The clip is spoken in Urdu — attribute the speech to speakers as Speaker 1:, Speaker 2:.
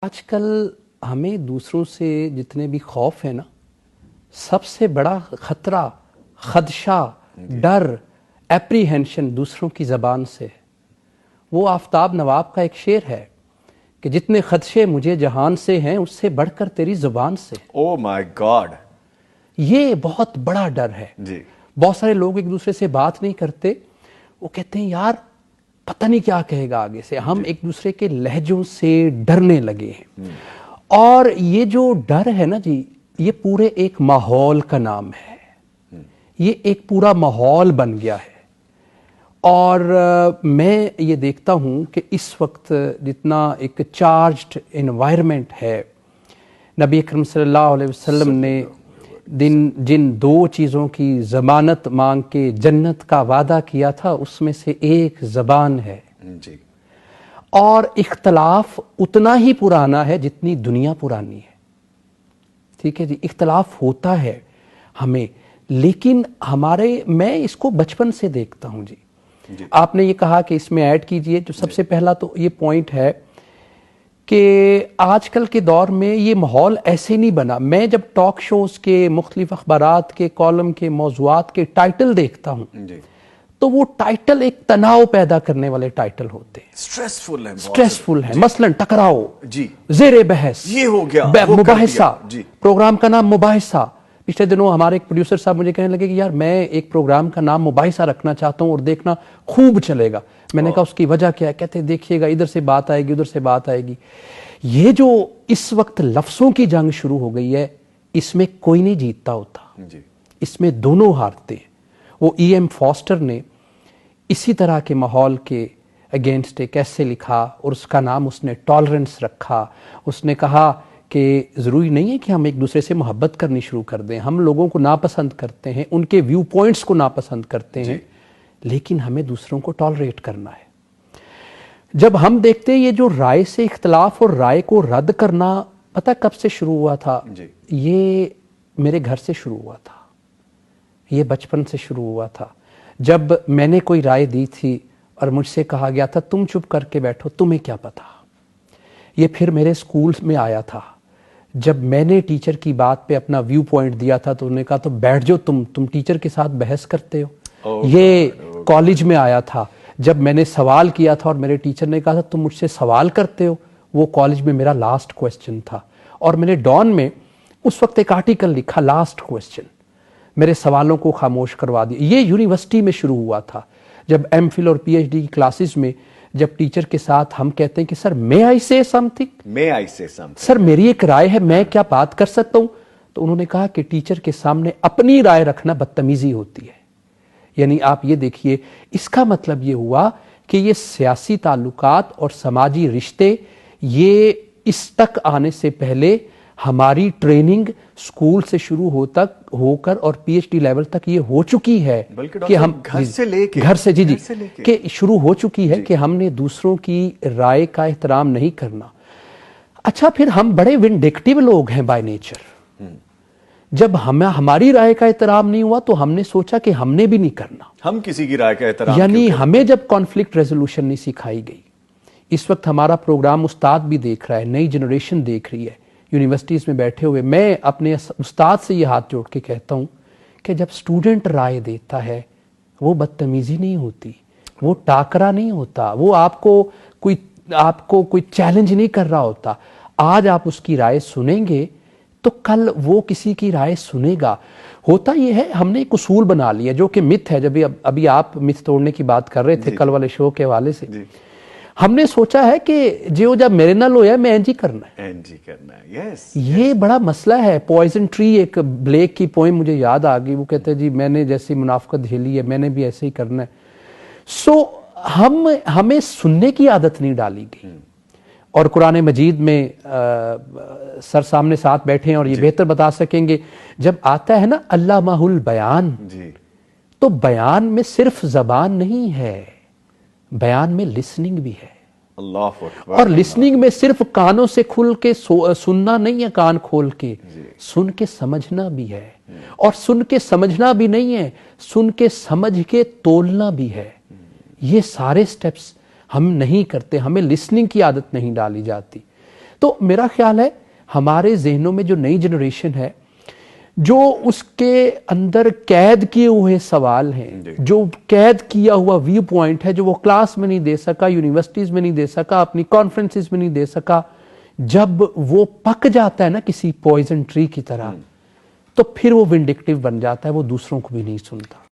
Speaker 1: آج کل ہمیں دوسروں سے جتنے بھی خوف ہے نا، سب سے بڑا خطرہ، خدشہ، ڈر، اپریہنشن دوسروں کی زبان سے ہے۔ وہ آفتاب نواب کا ایک شعر ہے کہ جتنے خدشے مجھے جہان سے ہیں اس سے بڑھ کر تیری زبان سے۔
Speaker 2: او مائی گاڈ،
Speaker 1: یہ بہت بڑا ڈر ہے۔
Speaker 2: جی
Speaker 1: بہت سارے لوگ ایک دوسرے سے بات نہیں کرتے، وہ کہتے ہیں یار پتہ نہیں کیا کہے گا آگے سے، ہم ایک دوسرے کے لہجوں سے ڈرنے لگے ہیں۔ اور یہ جو ڈر ہے نا جی، یہ پورے ایک ماحول کا نام ہے، یہ ایک پورا ماحول بن گیا ہے۔ اور میں یہ دیکھتا ہوں کہ اس وقت جتنا ایک چارجڈ انوائرمنٹ ہے، نبی اکرم صلی اللہ علیہ وسلم نے جن دو چیزوں کی ضمانت مانگ کے جنت کا وعدہ کیا تھا اس میں سے ایک زبان ہے،
Speaker 2: جی
Speaker 1: اور اختلاف اتنا ہی پرانا ہے جتنی دنیا پرانی ہے۔ ٹھیک ہے جی، اختلاف ہوتا ہے ہمیں، لیکن میں اس کو بچپن سے دیکھتا ہوں جی۔ آپ نے یہ کہا کہ اس میں ایڈ کیجئے، جو سب سے پہلا تو یہ پوائنٹ ہے کہ آج کل کے دور میں یہ ماحول ایسے نہیں بنا۔ میں جب ٹاک شوز کے، مختلف اخبارات کے کالم کے، موضوعات کے ٹائٹل دیکھتا ہوں تو وہ ٹائٹل ایک تناؤ پیدا کرنے والے ٹائٹل ہوتے ہیں، سٹریسفل ہے۔ مثلا ٹکراؤ، زیر بحث،
Speaker 2: یہ ہو گیا،
Speaker 1: مباحثہ، پروگرام کا نام مباحثہ۔ پچھلے دنوں ہمارے ایک پروڈیوسر صاحب مجھے کہنے لگے کہ یار میں ایک پروگرام کا نام مباحثہ رکھنا چاہتا ہوں اور دیکھنا خوب چلے گا۔ میں نے کہا اس کی وجہ کیا ہے؟ کہتے دیکھیے گا ادھر سے بات آئے گی، ادھر سے بات آئے گی۔ یہ جو اس وقت لفظوں کی جنگ شروع ہو گئی ہے، اس میں کوئی نہیں جیتتا ہوتا، اس میں دونوں ہارتے ہیں۔ وہ ای ایم فاسٹر نے اسی طرح کے ماحول کے اگینسٹ ایک ایسے لکھا اور اس کا نام اس نے ٹالرنس رکھا۔ اس نے کہا کہ ضروری نہیں ہے کہ ہم ایک دوسرے سے محبت کرنی شروع کر دیں، ہم لوگوں کو ناپسند کرتے ہیں، ان کے ویو پوائنٹس کو ناپسند کرتے ہیں، لیکن ہمیں دوسروں کو ٹالریٹ کرنا ہے۔ جب ہم دیکھتے ہیں یہ جو رائے سے اختلاف اور رائے کو رد کرنا، پتہ کب سے شروع ہوا تھا؟ یہ میرے گھر سے شروع ہوا تھا، یہ بچپن سے شروع ہوا تھا۔ جب میں نے کوئی رائے دی تھی اور مجھ سے کہا گیا تھا تم چپ کر کے بیٹھو، تمہیں کیا پتا۔ یہ پھر میرے اسکول میں آیا تھا، جب میں نے ٹیچر کی بات پہ اپنا ویو پوائنٹ دیا تھا تو انہوں نے کہا تو بیٹھ جاؤ، تم ٹیچر کے ساتھ بحث کرتے ہو۔ یہ کالج میں آیا تھا، جب میں نے سوال کیا تھا اور میرے ٹیچر نے کہا تھا تم مجھ سے سوال کرتے ہو۔ وہ کالج میں میرا لاسٹ کوسچن تھا، اور میں نے ڈان میں اس وقت ایک آرٹیکل لکھا، لاسٹ کوسچن، میرے سوالوں کو خاموش کروا دیا۔ یہ یونیورسٹی میں شروع ہوا تھا، جب ایم فل اور پی ایچ ڈی کی کلاسز میں جب ٹیچر کے ساتھ ہم کہتے ہیں کہ سر may I say something، سر میری ایک رائے ہے، میں کیا بات کر سکتا ہوں؟ تو انہوں نے کہا کہ ٹیچر کے سامنے اپنی رائے رکھنا بدتمیزی ہوتی ہے۔ یعنی آپ یہ دیکھیے، اس کا مطلب یہ ہوا کہ یہ سیاسی تعلقات اور سماجی رشتے، یہ اس تک آنے سے پہلے ہماری ٹریننگ سکول سے شروع ہو کر اور پی ایچ ڈی لیول تک یہ ہو چکی ہے کہ ہم گھر سے کہ شروع ہو چکی ہے کہ ہم نے دوسروں کی رائے کا احترام نہیں کرنا۔ اچھا، پھر ہم بڑے ونڈکٹیو لوگ ہیں بائی نیچر۔ جب ہماری رائے کا احترام نہیں ہوا تو ہم نے سوچا کہ ہم نے بھی نہیں کرنا،
Speaker 2: ہم کسی کی رائے کا احترام،
Speaker 1: یعنی ہمیں جب کانفلکٹ ریزولوشن نہیں سکھائی گئی۔ اس وقت ہمارا پروگرام استاد بھی دیکھ رہا ہے، نئی جنریشن دیکھ رہی ہے، یونیورسٹیز میں بیٹھے ہوئے میں اپنے استاد سے یہ ہاتھ جوڑ کے کہتا ہوں کہ جب اسٹوڈنٹ رائے دیتا ہے وہ بدتمیزی نہیں ہوتی، وہ ٹاکرا نہیں ہوتا، وہ آپ کو کوئی چیلنج نہیں کر رہا ہوتا۔ آج آپ اس کی رائے سنیں گے تو کل وہ کسی کی رائے سنے گا۔ ہوتا یہ ہے، ہم نے ایک اصول بنا لیا جو کہ مت ہے، جب ابھی آپ مت توڑنے کی بات کر رہے تھے کل والے شو کے حوالے سے، ہم نے سوچا ہے کہ جو جب میرے نال ہویا میں اینجی کرنا ہے۔ یہ بڑا مسئلہ ہے۔ پوائزن ٹری، ایک بلیک کی پوئم مجھے یاد آ گئی، وہ کہتے ہیں جی میں نے جیسی منافقت جھیلی ہے میں نے بھی ایسے ہی کرنا ہے۔ ہمیں سننے کی عادت نہیں ڈالی گئی۔ اور قرآن مجید میں سر سامنے ساتھ بیٹھے ہیں اور یہ بہتر بتا سکیں گے، جب آتا ہے نا علامہ البیان، تو بیان میں صرف زبان نہیں ہے، بیان میں لسننگ بھی ہے۔ اور لسننگ میں صرف کانوں سے کھل کے سننا نہیں ہے، کان کھول کے سن کے سمجھنا بھی ہے، اور سن کے سمجھنا بھی نہیں ہے، سن کے سمجھ کے تولنا بھی ہے۔ یہ سارے سٹیپس ہم نہیں کرتے، ہمیں لسننگ کی عادت نہیں ڈالی جاتی۔ تو میرا خیال ہے ہمارے ذہنوں میں جو نئی جنریشن ہے، جو اس کے اندر قید کیے ہوئے سوال ہیں، جو قید کیا ہوا ویو پوائنٹ ہے، جو وہ کلاس میں نہیں دے سکا، یونیورسٹیز میں نہیں دے سکا، اپنی کانفرنسز میں نہیں دے سکا، جب وہ پک جاتا ہے نا کسی پوائزن ٹری کی طرح، تو پھر وہ ونڈکٹیو بن جاتا ہے، وہ دوسروں کو بھی نہیں سنتا.